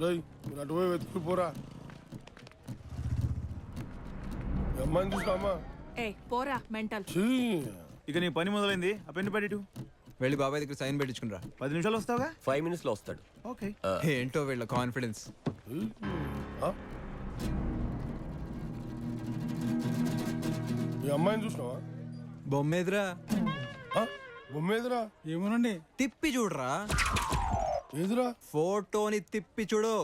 మీరు అటువైపు వెతుకుపోరా. అమ్మాయిని చూసినామా? ఏ పోరా మెంటల్. ఇక నీ పని మొదలైంది. ఆ పెన్ను పెట్టి వెళ్ళి బాబాయ్ దగ్గర సైన్ పెట్టించుకురా. 10 నిమిషాలు వస్తావుగా? 5 minutes లో వస్తాడు. ఓకే. ఏంటో వీళ్ళ కాన్ఫిడెన్స్. ఈ అమ్మాయిని చూసినావా? బొమ్మేదిరా. బొమ్మేదిరా? ఏమోనండి. తిప్పి చూడరా. ఏదిరా? ఫోటోని తిప్పి చూడు.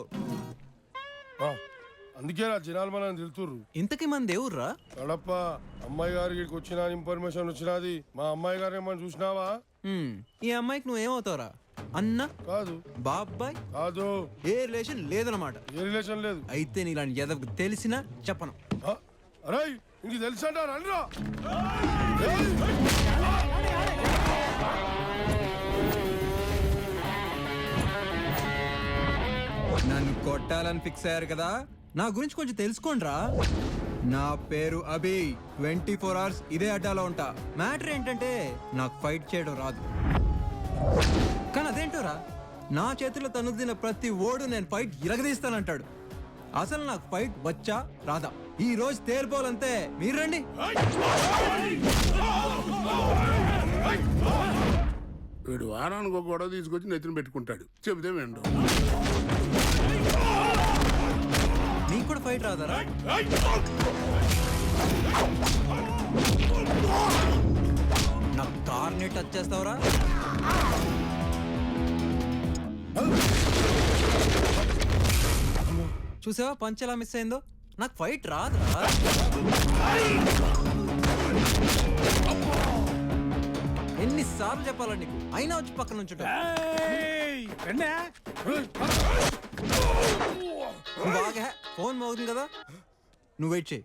అందుకేరా జనాలు మనల్ని తిడుతుర్రు. ఇంతకీ మన దేవుర్రా? కడప అమ్మాయి గారికి వచ్చిన ఇన్ఫర్మేషన్ వచ్చినది. మా అమ్మాయి గారు ఏమన్నా చూసినావా? ఈ అమ్మాయికి నువ్వేమవుతావురా? అన్న కాదు. బాబాయ్ కాదు. ఏ రిలేషన్ లేదన్నమాట. ఏ రిలేషన్ లేదు. అయితే నీలాంటి ఎదవకు తెలిసినా చెప్పను. అరే ఇంక తెలుసంటా రండిరా. నన్ను కొట్టాలని ఫిక్స్ అయ్యారు కదా, నా గురించి కొంచెం తెలుసుకోండిరా. నా పేరు అభి. 24 hours ఇదే అడ్డాలో ఉంటా. మ్యాటర్ ఏంటంటే నాకు ఫైట్ చేయడం రాదు. కానీ అదేంటోరా, నా చేతిలో తనుదిన ప్రతి ఓడు నేను ఫైట్ ఇరగదీస్తానంటాడు. అసలు నాకు ఫైట్ వచ్చా రాదా ఈ రోజు తేలిపోవాలంతే. మీరు రండి. వీడు వారానికి ఒక గొడవ తీసుకొచ్చి నెత్తిన పెట్టుకుంటాడు. చెబితే వెండు. నీకు కూడా ఫైట్ రాదారా? నా కార్ని టచ్ చేస్తావురా? చూసావా పంచ్ ఎలా మిస్ అయిందో? నాకు ఫైట్ రాదురా. ఎన్నిసార్లు చెప్పాలండి నీకు? అయినా వచ్చి పక్కన నుంచి ఫోన్ మోగుతుంది కదా, నువ్వు వెయిట్ చేయి.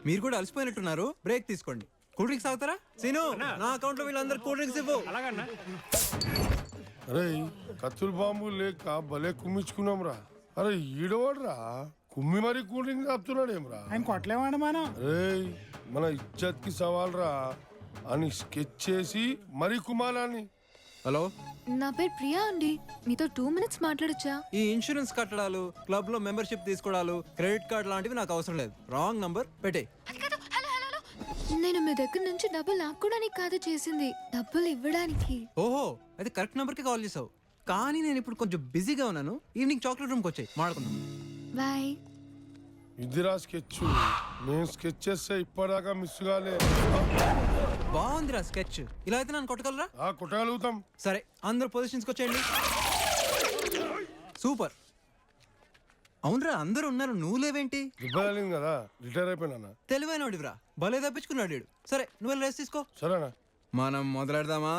మీరు కూడా అలసిపోయినట్టున్నారు, బ్రేక్ తీసుకోండి. కూల్ డ్రింక్స్ తాగుతారా? సీను, నా అకౌంట్ లో వీళ్ళందరూ కూల్ డ్రింక్స్ ఇవ్వు. అరే కత్తులు బాంబు లేక భలే కుమ్మించుకున్నాం రా. అరే ఈడవాడ్రా కుమ్మి మరి కూల్ డ్రింక్ తాపుతున్నాడు ఏమ్రా? ఆయన కొట్టలేమండి మనం. అరే మన ఇజ్జత్ కి సవాల్ రా అని స్కెచ్ చేసి మరీ కుమారాన్ని. హలో, నా పేరు ప్రియా అండి. మీతో 2 minutes మాట్లాడొచ్చా? ఈ ఇన్సూరెన్స్ కట్టడాలు, క్లబ్ లో మెంబర్షిప్ తీసుకోవడాలు, క్రెడిట్ కార్డ్ లాంటివి నాకు అవసరం లేదు. రాంగ్ నంబర్ పెట్టే. నేను మీ దగ్గర నుంచి డబ్బులు లాక్కోడానికి కాదు చేసింది, డబ్బులు ఇవ్వడానికి. ఓహో, అయితే కరెక్ట్ నంబర్ కి కాల్ చేసావు. కానీ నేను ఇప్పుడు కొంచెం బిజీగా ఉన్నాను. ఈవినింగ్ చాక్లెట్ రూమ్ కి వచ్చాయి, మాట్లాడుకుందాం. బాయ్. ఇదిరా స్కెచ్. నేను స్కెచ్ చేస్తే ఇప్పటిదాకా మిస్ కాలే. బాగుందిరా స్కెచ్. ఇలా అయితే నన్ను కొట్టగలరా? కొట్టగలుగుతాం. సరే, అందరూ పొజిషన్స్కి వచ్చేయండి. సూపర్. అవునరా, అందరూ ఉన్నారు, నువ్వు లేవేంటి? దిబ్బలింది కదా, రిటైర్ అయిపోయినా. తెలివైనడివిరా, భలే తప్పించుకున్నాడు వీడు. సరే, నువ్వు వెళ్ళి రెస్ట్ తీసుకో. సరేనా? మనం మొదలెడదామా?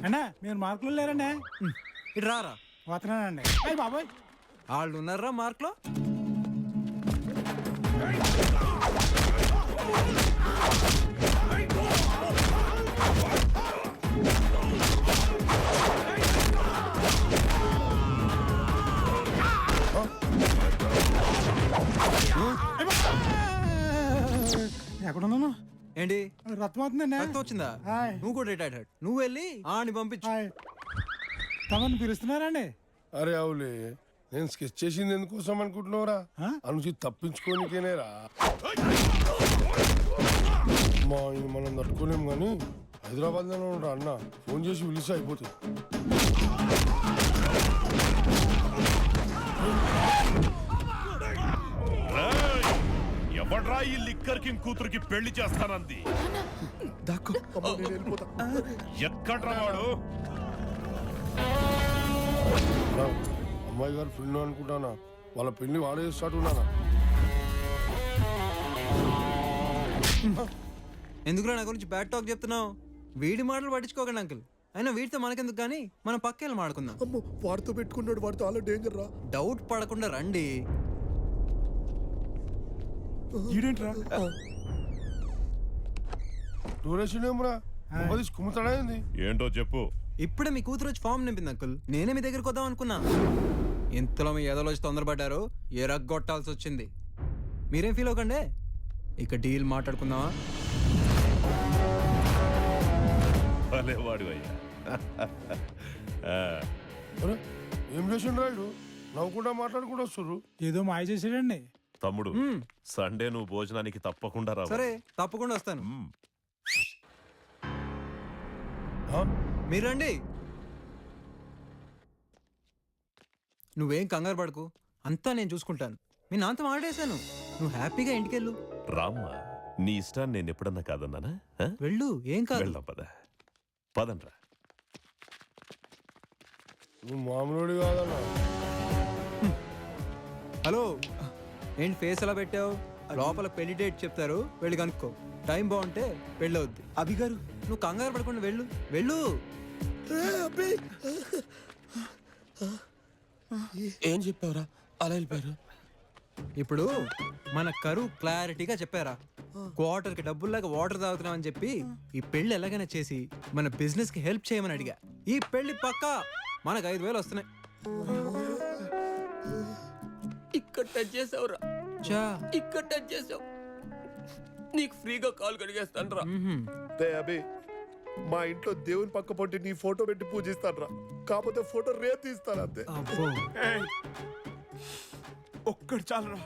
అన్నా మీరు మార్కులు లేరండి. ఇటు రారా. పోతున్నానండి. అయ్యి బాబాయ్, వాళ్ళు ఉన్నారా మార్క్లో? ఎక్కడున్నాను? ఏంటి రక్తం అవుతుందండి. రక్తం వచ్చిందా? హాయ్. నువ్వు కూడా రిటైర్డ్. నువ్వు వెళ్ళి ఆని పంపించు. తమను పిలుస్తున్నారండి. అరే అవులే, నేను స్కెచ్ చేసింది ఎందుకోసం అనుకుంటున్నావురా? అనుచి తప్పించుకోనికేనేరా. మా మనం తట్టుకోలేం కానీ హైదరాబాద్ లోనే ఉంటా అన్న. ఫోన్ చేసి పిలిచి అయిపోతుంది. ఎవడ్రా ఈ లిక్కర్ కింగ్ కూతురికి పెళ్లి చేస్తానంది? ఎక్కడ్రా వాడు? అమ్మాయి గారు ఫ్రెండ్ అనుకుంటానా, వాళ్ళ పెళ్లి వాడే చేస్తాడున్నానా. ఎందుకురా నా గురించి బ్యాడ్ టాక్ చెప్తున్నావు? వీడి మాటలు పట్టించుకోకండి అంకుల్. అయినా వీడితో మనకెందుకు కానీ మనం పక్కేళ్ళు మాడుకుందాం. వాడితో పెట్టుకున్నాడు, వాడితో అలా డేంజర్ రా. డౌట్ పడకుండా రండి. డ్యూరేషన్ ఏమరా కుమ్ముతాడైంది ఏంటో చెప్పు. ఇప్పుడే మీ కూతురు వచ్చి ఫామ్ నింపింది అంకుల్. నేనే మీ దగ్గరికి వద్దాం అనుకున్నా. ఇంతలో మీ ఎదలో వచ్చి తొందరపడ్డారు, ఎరగొట్టాల్సి వచ్చింది. మీరేం ఫీల్ అవ్వకండి. ఇక డీల్ మాట్లాడుకుందామా? భలేవాడు అయ్యా. అరే ఏం చేసిండు రాయుడు నవ్వుకుంటా మాట్లాడుకుంటూ వస్తుర్రు. ఏదో మాయ చేసాడండి. తమ్ముడు సండే నువ్వు భోజనానికి తప్పకుండా రా. సరే తప్పకుండా వస్తాను. ఆ? మీరు రండి. నువ్వేం కంగారు పడకు, అంతా నేను చూసుకుంటాను. మీ నాన్నతో మాట్లాడేశాను, నువ్వు హ్యాపీగా ఇంటికెళ్ళు. రామ్మా, నీ ఇష్టాన్ని నేను ఎప్పుడన్నా కాదన్నానా? ఆ? వెళ్ళు, ఏం కాదు. వెళ్దాం పద. పదండ్రా. నువ్వు మామూలుడి కాదన్నా. హలో, ఏంటి ఫేస్ అలా పెట్టావు? లోపల పెళ్లి డేట్ చెప్తారు, వెళ్ళి కనుక్కో. టైం బాగుంటే పెళ్ళవుద్ది. అభి గారు, నువ్వు కంగారు పడకుండా వెళ్ళు, వెళ్ళు. ఏం చెప్పావురా అలా వెళ్ళిపోయారు? ఇప్పుడు మన కరువు క్లారిటీగా చెప్పారా? క్వార్టర్కి డబ్బుల్లాగా వాటర్ తాగుతున్నామని చెప్పి ఈ పెళ్లి ఎలాగైనా చేసి మన బిజినెస్ కి హెల్ప్ చేయమని అడిగా. ఈ పెళ్లి పక్కా మనకు 5,000 వస్తున్నాయి. ఇక్కడ టచ్ చేసావురా, చా ఇక్కడ టచ్ చేసావు. నీకు ఫ్రీగా కాల్ కడిగేస్తాను రా. అభి, మా ఇంట్లో దేవుని పక్క పొట్టి నీ ఫోటో పెట్టి పూజిస్తాను రా. కాకపోతే ఫోటో రేపు తీస్తాను అంతే. అబ్బో, ఒక్కడు చాలురా,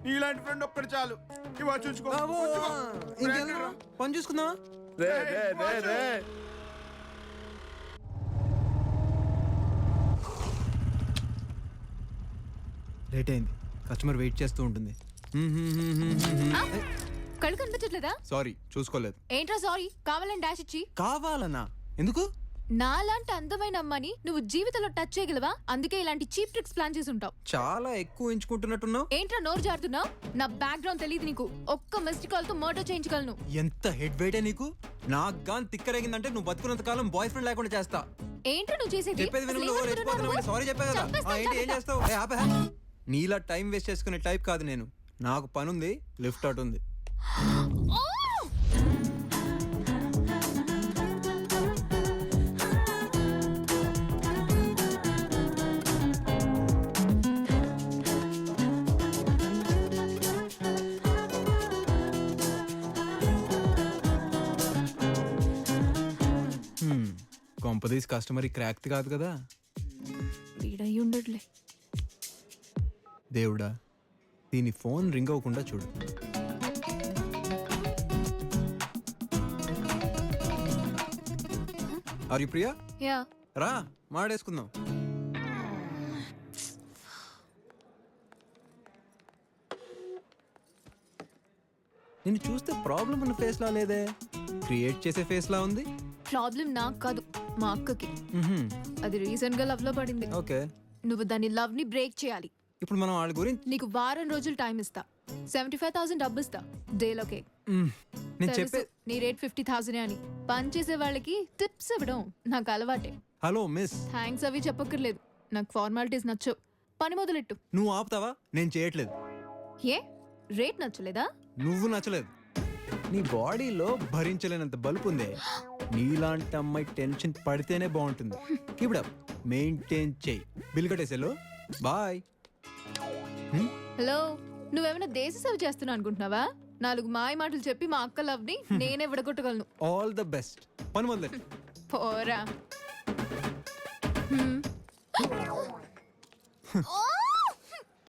నీలాంటి ఫ్రెండ్ ఒక్కడు చాలు. ఇవా చూసుకో. అబ్బో, ఇంకెళ్ళరా? పని చూసుకుందామా? రే రే రే రే లేట్ అయింది, కస్టమర్ వెయిట్ చేస్తూ ఉంటుంది. కళ్ళు కనిపించట్లేదా? సారీ, చూసుకోలేదు. ఏంట్రా సారీ? కావాలని డాష్ ఇచ్చి. కావాలన్నా? ఎందుకు? నాలాంటి అందమైన అమ్మని నువ్వు జీవితంలో టచ్ చేయగలవా? అందుకే ఇలాంటి చీప్ ట్రిక్స్ ప్లాన్ చేసి ఉంటావు. చాలా ఎక్కువ ఎంచుకుంటున్నట్టున్నావు. ఏంట్రా నోరు జారుతున్నావు? నా బ్యాక్గ్రౌండ్ తెలియదు నీకు. ఒక్క మిస్డ్ కాల్ తో మర్డర్ చేయించగలను. ఎంత హెడ్ వెయిటే నీకు? నాకు గాని తిక్కరేగిందంటే నువ్వు బతుకున్నంత కాలం బాయ్ ఫ్రెండ్ లేకుండా చేస్తా. ఏంట్రా నువ్వు చేసేది? చెప్పేది విను. సారీ చెప్పా కదా. ఏంటి, ఏం చేస్తావు? నీలా టైం వేస్ట్ చేసుకునే టైప్ కాదు నేను. నాకు పనుంది, లిఫ్ట్ అవుట్ ఉంది. కొంపదీస్ కస్టమర్ క్రాక్ట్ కాదు కదా? వీడయి ఉండట్లే. దేవుడా, దీని ఫోన్ రింగ్ అవ్వకుండా చూడు. Are you Priya? యా. రా మాడేసుకుందాం. నిన్ను చూస్తే ప్రాబ్లం ఉన్న ఫేస్ లా లేదే, క్రియేట్ చేసే ఫేస్ లా ఉంది. ప్రాబ్లం నాకు కాదు, మా అక్కకి. అది రీసెంట్ గా లవ్ లో పడింది. ఓకే, నువ్వు దాని లవ్ ని బ్రేక్ చేయాలి. ఇప్పుడు మనం వాళ్ళ గురించి నీకు వారం రోజులు టైం ఇస్తా. 75,000 డబ్బు ఇస్తా డేలోకే. నేను చెప్పే. తెలుసు, నీ రేట్ 50,000 అని. పని చేసే వాళ్ళకి టిప్స్ ఇవ్వడం నాకు అలవాటే. హలో మిస్, థ్యాంక్స్ అవి చెప్పక్కర్లేదు. నాకు ఫార్మాలిటీస్ నచ్చవు. పని మొదలెట్టు. నువ్వు ఆపుతావా? నేను చేయట్లేదు. ఏ రేట్ నచ్చలేదా? నువ్వు నచ్చలేదు. నీ బాడీలో భరించలేనంత బలుపు ఉందే. నీలాంటి అమ్మాయి టెన్షన్ పడితేనే బాగుంటుంది. కీప్ ఇట్ అప్, మెయింటైన్ చేయి. బిల్ కట్టేసేలో. బాయ్. హలో, నువ్వేమైనా దేశ సేవ చేస్తున్నావు అనుకుంటున్నావా? 4 మాయ మాటలు చెప్పి మా అక్క లవ్ ని నేనే విడగొట్టగలను. All the best. పని మొదలెట్టు. పోరా.